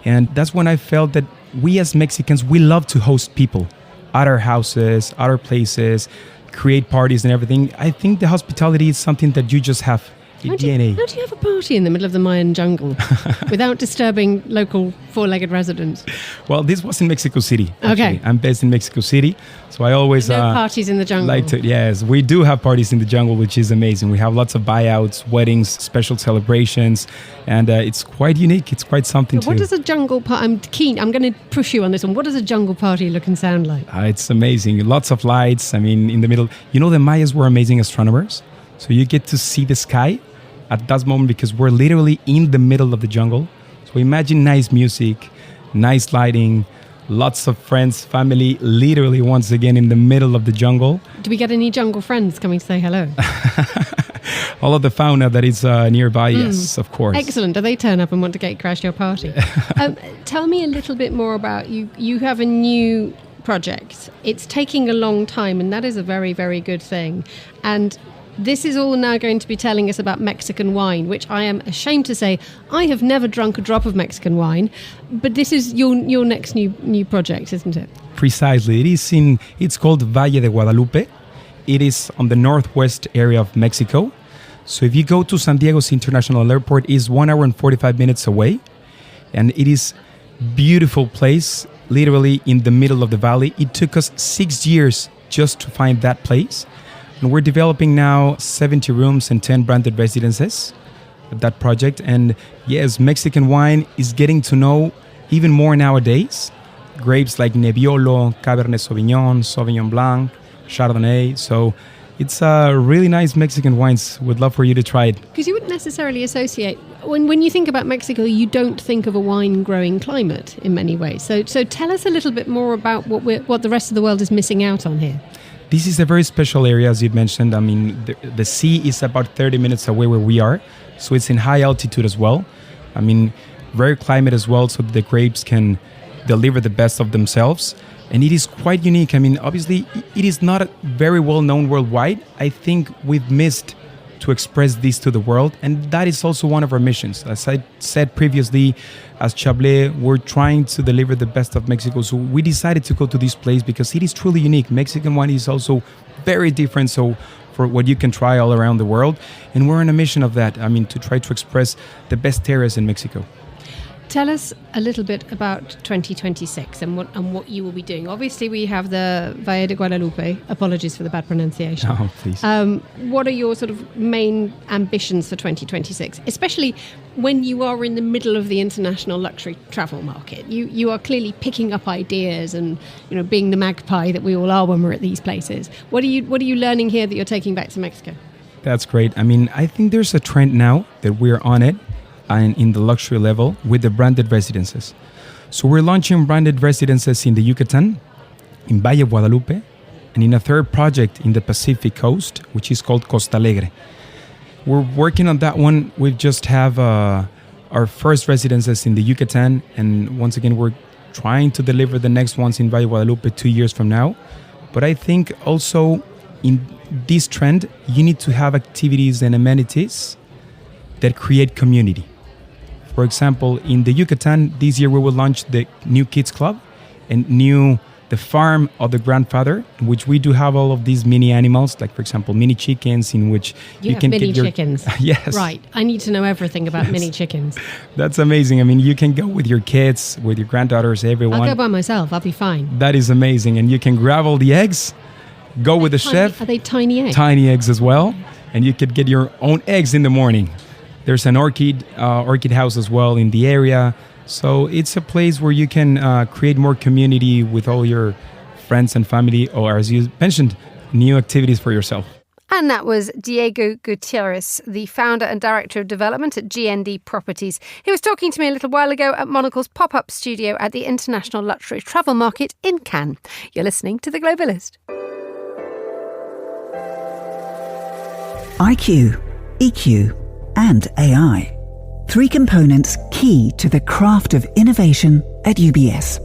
And that's when I felt that we as Mexicans, we love to host people at our houses, at our places, create parties and everything. I think the hospitality is something that you just have in DNA. How do you have a party in the middle of the Mayan jungle without disturbing local four-legged residents? Well, this was in Mexico City. Actually. Okay. I'm based in Mexico City, so I always parties in the jungle. Yes, we do have parties in the jungle, which is amazing. We have lots of buyouts, weddings, special celebrations, and it's quite unique. It's quite something What does a jungle party? I'm keen. I'm going to push you on this one. What does a jungle party look and sound like? It's amazing. Lots of lights. I mean, in the middle. You know, the Mayas were amazing astronomers, so you get to see the sky at that moment because we're literally in the middle of the jungle. So imagine nice music, nice lighting, lots of friends, family, literally once again in the middle of the jungle. Do we get any jungle friends coming to say hello? All of the fauna that is nearby, yes, of course. Excellent. Do they turn up and want to gatecrash your party? Tell me a little bit more about you. You have a new project. It's taking a long time, and that is a very, very good thing. And this is all now going to be telling us about Mexican wine, which I am ashamed to say I have never drunk a drop of Mexican wine, but this is your next new project, isn't it? Precisely. It's called Valle de Guadalupe. It is on the northwest area of Mexico. So if you go to San Diego's International Airport, it's 1 hour and 45 minutes away. And it is a beautiful place, literally in the middle of the valley. It took us 6 years just to find that place. And we're developing now 70 rooms and 10 branded residences at that project. And yes, Mexican wine is getting to know even more nowadays. Grapes like Nebbiolo, Cabernet Sauvignon, Sauvignon Blanc, Chardonnay. So it's really nice Mexican wines. Would love for you to try it. Because you wouldn't necessarily associate, when you think about Mexico, you don't think of a wine-growing climate in many ways. So tell us a little bit more about what the rest of the world is missing out on here. This is a very special area, as you mentioned. I mean, the sea is about 30 minutes away where we are, so it's in high altitude as well. I mean, rare climate as well, so the grapes can deliver the best of themselves. And it is quite unique. I mean, obviously, it is not very well known worldwide. I think we've missed to express this to the world, and that is also one of our missions. As I said previously, as Chablais, we're trying to deliver the best of Mexico, so we decided to go to this place because it is truly unique. Mexican wine is also very different, so for what you can try all around the world, and we're on a mission of that, I mean, to try to express the best terroirs in Mexico. Tell us a little bit about 2026 and what you will be doing. Obviously, we have the Valle de Guadalupe. Apologies for the bad pronunciation. Oh, please. What are your sort of main ambitions for 2026, especially when you are in the middle of the international luxury travel market? You are clearly picking up ideas and being the magpie that we all are when we're at these places. What are you learning here that you're taking back to Mexico? That's great. I mean, I think there's a trend now that we're on it. And in the luxury level with the branded residences. So we're launching branded residences in the Yucatan, in Valle de Guadalupe, and in a third project in the Pacific coast, which is called Costa Alegre. We're working on that one. We just have our first residences in the Yucatan, and once again, we're trying to deliver the next ones in Valle Guadalupe 2 years from now. But I think also in this trend, you need to have activities and amenities that create community. For example, in the Yucatan, this year we will launch the new Kids Club and the farm of the grandfather, in which we do have all of these mini animals, like, for example, mini chickens, in which you can mini get your chickens. Yes. Right. I need to know everything about mini chickens. That's amazing. I mean, you can go with your kids, with your granddaughters, everyone. I'll go by myself. I'll be fine. That is amazing. And you can grab all the eggs, go with the chef. Are they tiny eggs? Tiny eggs as well. And you could get your own eggs in the morning. There's an orchid house as well in the area. So it's a place where you can create more community with all your friends and family, or as you mentioned, new activities for yourself. And that was Diego Gutierrez, the founder and director of development at GND Properties. He was talking to me a little while ago at Monocle's pop-up studio at the International Luxury Travel Market in Cannes. You're listening to The Globalist. IQ, EQ, and AI. 3 components key to the craft of innovation at UBS.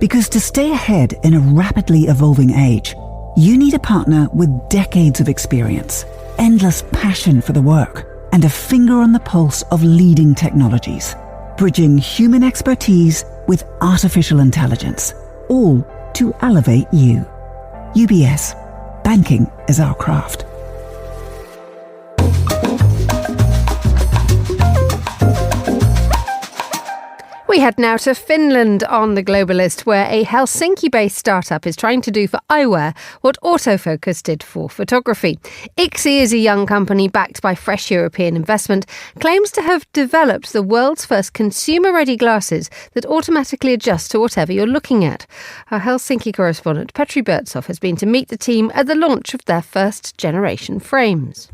Because to stay ahead in a rapidly evolving age, you need a partner with decades of experience, endless passion for the work, and a finger on the pulse of leading technologies, bridging human expertise with artificial intelligence, all to elevate you. UBS. Banking is our craft. We head now to Finland on The Globalist, where a Helsinki-based startup is trying to do for eyewear what autofocus did for photography. IXI is a young company backed by fresh European investment, claims to have developed the world's first consumer-ready glasses that automatically adjust to whatever you're looking at. Our Helsinki correspondent Petri Bertsov has been to meet the team at the launch of their first-generation frames.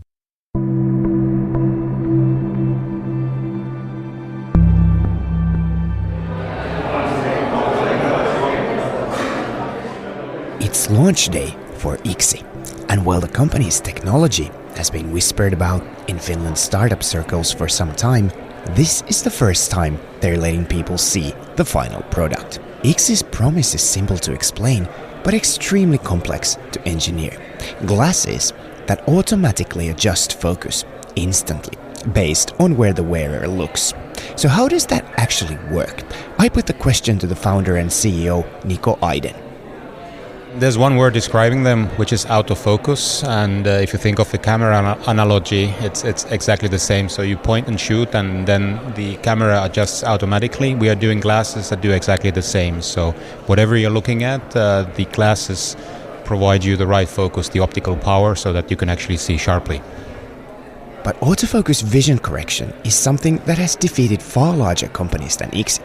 It's launch day for IXI, and while the company's technology has been whispered about in Finland's startup circles for some time, this is the first time they're letting people see the final product. IXI's promise is simple to explain, but extremely complex to engineer. Glasses that automatically adjust focus instantly, based on where the wearer looks. So how does that actually work? I put the question to the founder and CEO, Nico Aiden. There's one word describing them, which is autofocus, and if you think of the camera analogy, it's exactly the same. So you point and shoot, and then the camera adjusts automatically. We are doing glasses that do exactly the same. So whatever you're looking at, the glasses provide you the right focus, the optical power, so that you can actually see sharply. But autofocus vision correction is something that has defeated far larger companies than IXI.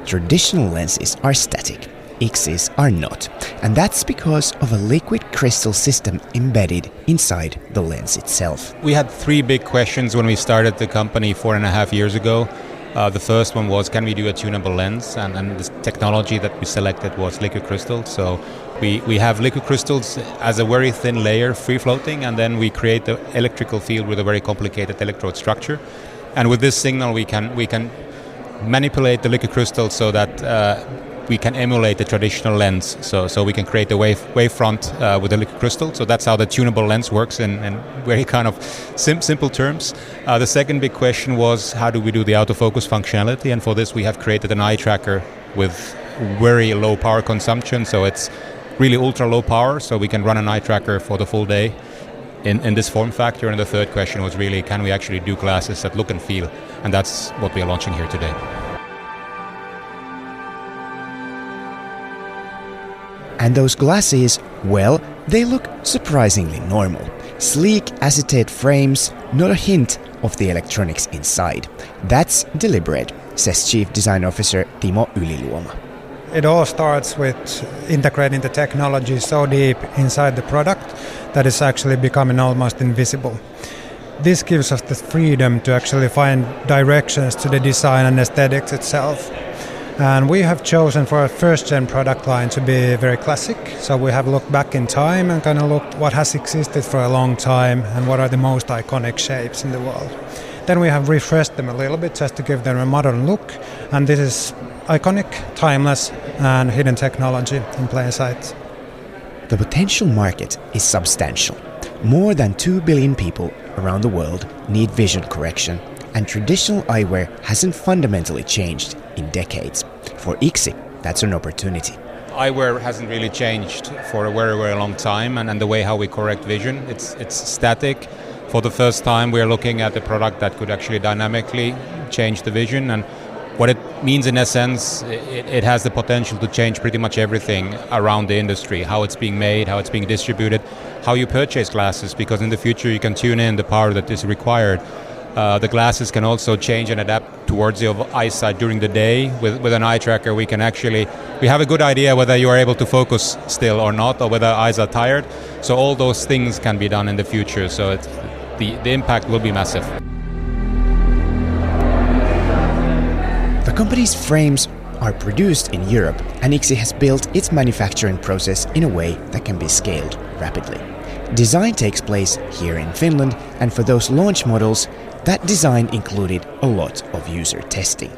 Traditional lenses are static. IXI's are not, and that's because of a liquid crystal system embedded inside the lens itself. We had 3 big questions when we started the company 4.5 years ago. The first one was, can we do a tunable lens? And the technology that we selected was liquid crystal. So we have liquid crystals as a very thin layer, free floating, and then we create the electrical field with a very complicated electrode structure. And with this signal, we can manipulate the liquid crystal so that we can emulate the traditional lens, so we can create the wavefront with the liquid crystal. So that's how the tunable lens works in very kind of simple terms. The second big question was, how do we do the autofocus functionality? And for this, we have created an eye tracker with very low power consumption. So it's really ultra low power, so we can run an eye tracker for the full day in this form factor. And the third question was really, can we actually do glasses that look and feel? And that's what we are launching here today. And those glasses, well, they look surprisingly normal. Sleek acetate frames, not a hint of the electronics inside. That's deliberate, says Chief Design Officer Timo Yliluoma. It all starts with integrating the technology so deep inside the product that it's actually becoming almost invisible. This gives us the freedom to actually find directions to the design and aesthetics itself. And we have chosen for our first-gen product line to be very classic. So we have looked back in time and kind of looked what has existed for a long time and what are the most iconic shapes in the world. Then we have refreshed them a little bit just to give them a modern look. And this is iconic, timeless, and hidden technology in plain sight. The potential market is substantial. More than 2 billion people around the world need vision correction, and traditional eyewear hasn't fundamentally changed in decades. For ICSI, that's an opportunity. Eyewear hasn't really changed for a very, very long time, and the way how we correct vision, it's static. For the first time, we're looking at a product that could actually dynamically change the vision, and what it means in essence, it has the potential to change pretty much everything around the industry, how it's being made, how it's being distributed, how you purchase glasses, because in the future you can tune in the power that is required. The glasses can also change and adapt towards your eyesight during the day. With an eye tracker, we have a good idea whether you are able to focus still or not, or whether eyes are tired. So all those things can be done in the future. So the impact will be massive. The company's frames are produced in Europe, and ICSI has built its manufacturing process in a way that can be scaled rapidly. Design takes place here in Finland, and for those launch models, that design included a lot of user testing.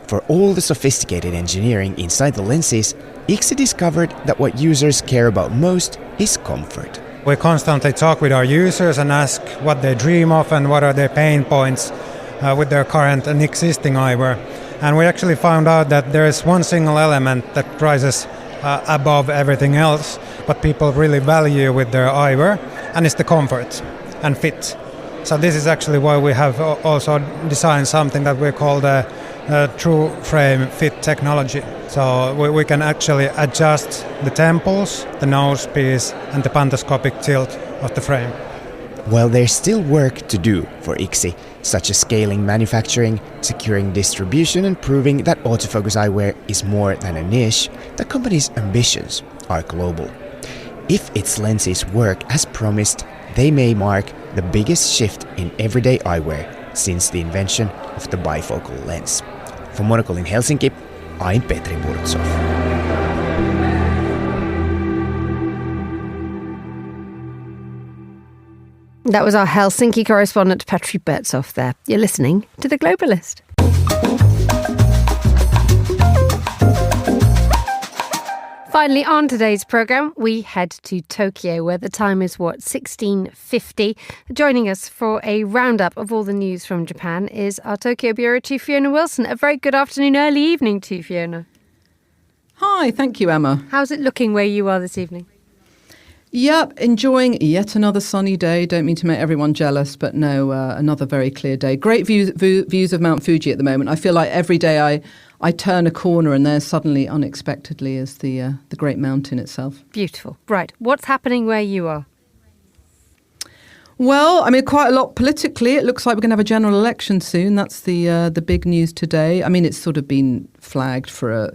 For all the sophisticated engineering inside the lenses, ICSI discovered that what users care about most is comfort. We constantly talk with our users and ask what they dream of and what are their pain points with their current and existing eyewear. And we actually found out that there is one single element that rises above everything else, what people really value with their eyewear, and it's the comfort and fit. So this is actually why we have also designed something that we call the true frame fit technology. So we can actually adjust the temples, the nose piece, and the pantoscopic tilt of the frame. While there's still work to do for ICSI, such as scaling manufacturing, securing distribution, and proving that autofocus eyewear is more than a niche, the company's ambitions are global. If its lenses work as promised, they may mark the biggest shift in everyday eyewear since the invention of the bifocal lens. For Monocle in Helsinki, I'm Petri Burtsov. That was our Helsinki correspondent Petri Burtsov there. You're listening to The Globalist. Finally, on today's programme, we head to Tokyo, where the time is, 16:50. Joining us for a roundup of all the news from Japan is our Tokyo Bureau Chief Fiona Wilson. A very good afternoon, early evening to you, Fiona. Hi, thank you, Emma. How's it looking where you are this evening? Yep, enjoying yet another sunny day. Don't mean to make everyone jealous, but no, another very clear day. Great views of Mount Fuji at the moment. I feel like every day I turn a corner and there suddenly, unexpectedly, is the great mountain itself. Beautiful. Right. What's happening where you are? Well, I mean, quite a lot politically. It looks like we're going to have a general election soon. That's the big news today. I mean, it's sort of been flagged for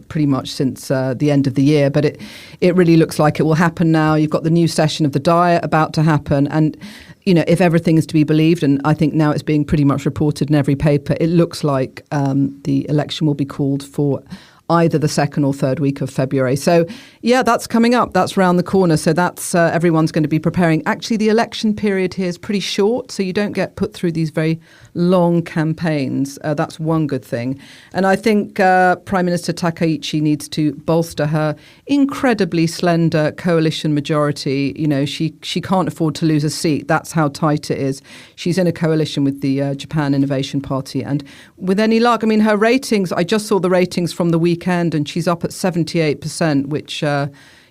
pretty much since the end of the year, but it really looks like it will happen now. You've got the new session of the Diet about to happen, and if everything is to be believed, and I think now it's being pretty much reported in every paper, it looks like the election will be called for either the second or third week of February. So, yeah, that's coming up. That's round the corner. So that's everyone's going to be preparing. Actually, the election period here is pretty short, so you don't get put through these very long campaigns. That's one good thing. And I think Prime Minister Takaichi needs to bolster her incredibly slender coalition majority. She can't afford to lose a seat. That's how tight it is. She's in a coalition with the Japan Innovation Party. And with any luck, I mean, her ratings, I just saw the ratings from the weekend, and she's up at 78%, which,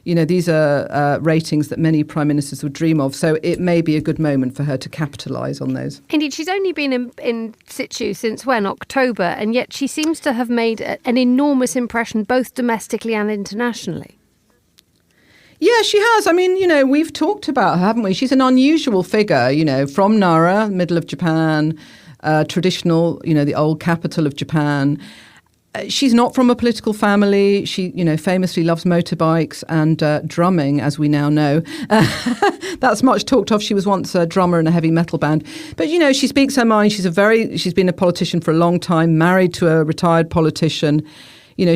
these are ratings that many prime ministers would dream of. So it may be a good moment for her to capitalise on those. Indeed, she's only been in situ since when? October, and yet she seems to have made an enormous impression both domestically and internationally. Yeah, she has. I mean, we've talked about her, haven't we? She's an unusual figure, from Nara, middle of Japan, traditional, the old capital of Japan. She's not from a political family. She, famously loves motorbikes and drumming, as we now know. That's much talked of. She was once a drummer in a heavy metal band. But, she speaks her mind. She's been a politician for a long time, married to a retired politician.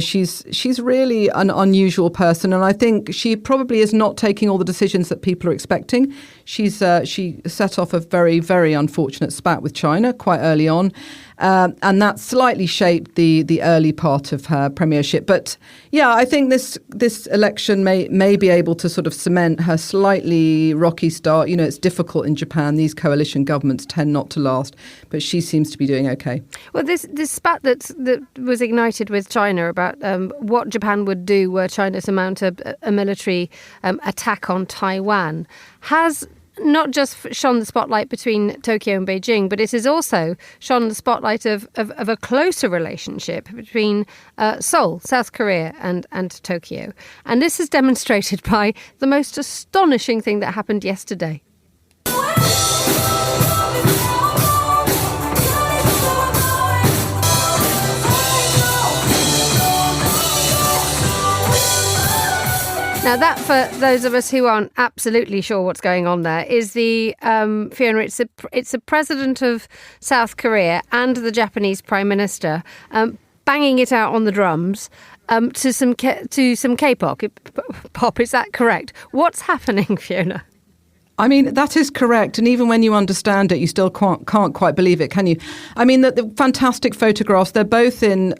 she's really an unusual person, and I think she probably is not taking all the decisions that people are expecting. She set off a very, very unfortunate spat with China quite early on, and that slightly shaped the early part of her premiership. But yeah, I think this election may be able to sort of cement her slightly rocky start. It's difficult in Japan. These coalition governments tend not to last, but she seems to be doing okay. Well, this spat that was ignited with China about what Japan would do were China to mount a military attack on Taiwan has not just shone the spotlight between Tokyo and Beijing, but it has also shone the spotlight of a closer relationship between Seoul, South Korea, and Tokyo. And this is demonstrated by the most astonishing thing that happened yesterday. Now, that, for those of us who aren't absolutely sure what's going on there, is the Fiona. It's the president of South Korea and the Japanese Prime Minister banging it out on the drums to some K-pop. Pop, is that correct? What's happening, Fiona? I mean, that is correct. And even when you understand it, you still can't quite believe it, can you? I mean, the fantastic photographs, they're both in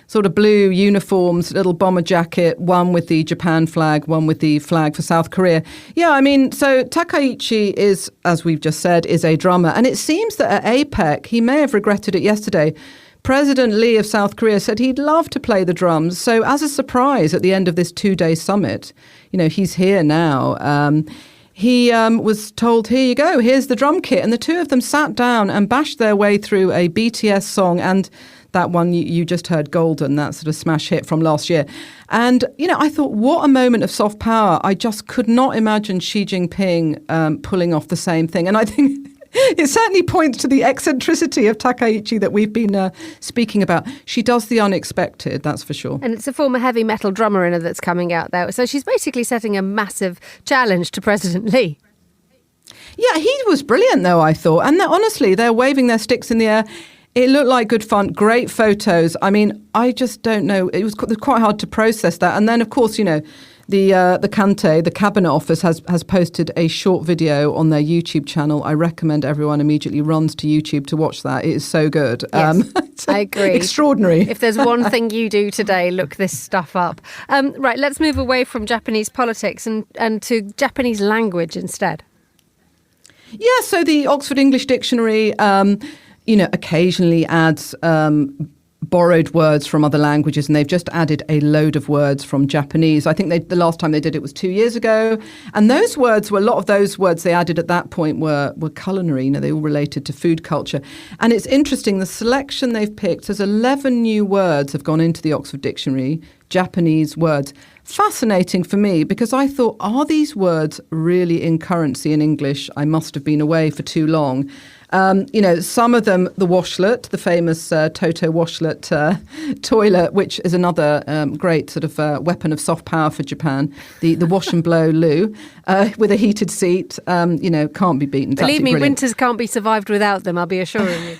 sort of blue uniforms, little bomber jacket, one with the Japan flag, one with the flag for South Korea. Yeah, I mean, so Takaichi is, as we've just said, is a drummer. And it seems that at APEC, he may have regretted it yesterday, President Lee of South Korea said he'd love to play the drums. So as a surprise at the end of this 2-day summit, he's here now. He was told, here you go, here's the drum kit. And the two of them sat down and bashed their way through a BTS song and that one you just heard, Golden, that sort of smash hit from last year. And, I thought, what a moment of soft power. I just could not imagine Xi Jinping pulling off the same thing. And I think it certainly points to the eccentricity of Takaichi that we've been speaking about. She does the unexpected, that's for sure. And it's a former heavy metal drummer in her that's coming out there. So she's basically setting a massive challenge to President Lee. Yeah, he was brilliant, though, I thought. And honestly, they're waving their sticks in the air. It looked like good fun, great photos. I mean, I just don't know. It was quite hard to process that. And then, of course, the Kante, the Cabinet Office, has posted a short video on their YouTube channel. I recommend everyone immediately runs to YouTube to watch that. It is so good. Yes, I agree. Extraordinary. If there's one thing you do today, look this stuff up. Right, let's move away from Japanese politics and to Japanese language instead. Yeah, so the Oxford English Dictionary, occasionally adds borrowed words from other languages, and they've just added a load of words from Japanese. I think the last time they did it was 2 years ago, and a lot of those words they added at that point were culinary. They all related to food culture. And it's interesting, the selection they've picked, there's 11 new words have gone into the Oxford Dictionary, Japanese words. Fascinating for me, because I thought, are these words really in currency in English? I must have been away for too long. Some of them, the washlet, the famous Toto washlet toilet, which is another great sort of weapon of soft power for Japan. The wash and blow loo with a heated seat, can't be beaten. Believe me, winters can't be survived without them, I'll be assuring you.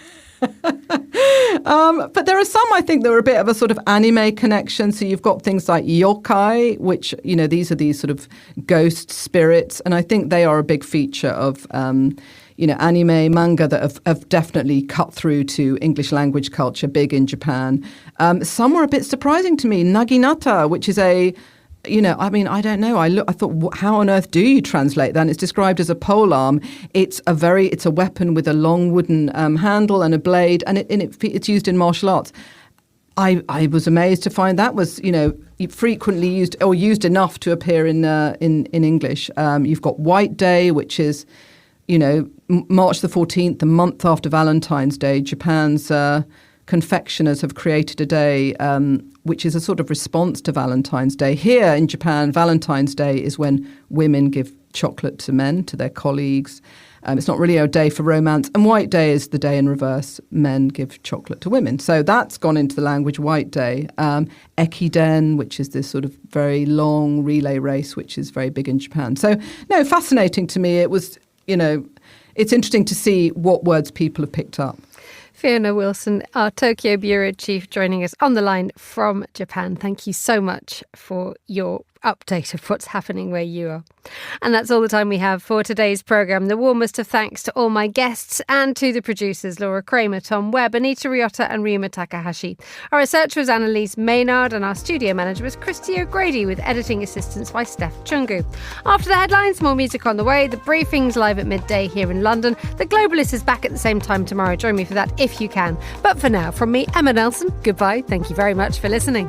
But there are some, I think, that are a bit of a sort of anime connection. So you've got things like yokai, which, these are these sort of ghost spirits. And I think they are a big feature of anime, manga that have definitely cut through to English language culture, big in Japan. Some were a bit surprising to me. Naginata, which is I don't know. I thought, how on earth do you translate that? And it's described as a polearm. It's a weapon with a long wooden handle and a blade, and it's used in martial arts. I was amazed to find that was, frequently used or used enough to appear in English. You've got White Day, which is, March the 14th, the month after Valentine's Day. Japan's confectioners have created a day which is a sort of response to Valentine's Day. Here in Japan, Valentine's Day is when women give chocolate to men, to their colleagues. It's not really a day for romance. And White Day is the day in reverse. Men give chocolate to women. So that's gone into the language, White Day. Ekiden, which is this sort of very long relay race, which is very big in Japan. So, no, fascinating to me. It was, it's interesting to see what words people have picked up. Fiona Wilson, our Tokyo Bureau Chief, joining us on the line from Japan. Thank you so much for your update of what's happening where you are. And that's all the time we have for today's programme. The warmest of thanks to all my guests and to the producers, Laura Kramer, Tom Webb, Anita Ryota and Rima Takahashi. Our researcher was Annalise Maynard and our studio manager was Christy O'Grady with editing assistance by Steph Chungu. After the headlines, more music on the way. The briefing's live at midday here in London. The Globalist is back at the same time tomorrow. Join me for that if you can. But for now, from me, Emma Nelson, goodbye. Thank you very much for listening.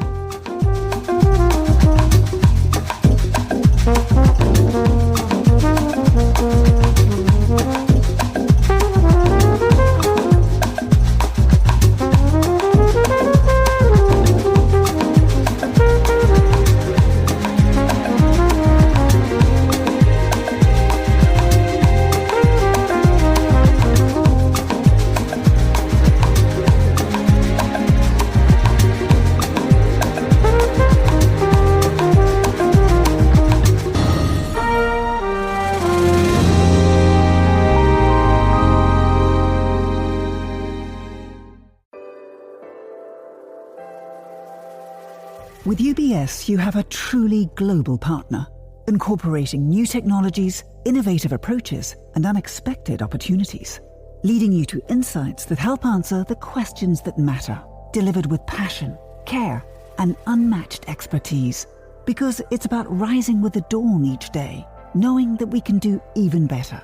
With UBS, you have a truly global partner, incorporating new technologies, innovative approaches, and unexpected opportunities, leading you to insights that help answer the questions that matter, delivered with passion, care, and unmatched expertise. Because it's about rising with the dawn each day, knowing that we can do even better.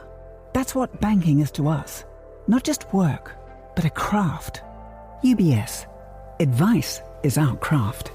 That's what banking is to us. Not just work, but a craft. UBS. Advice is our craft.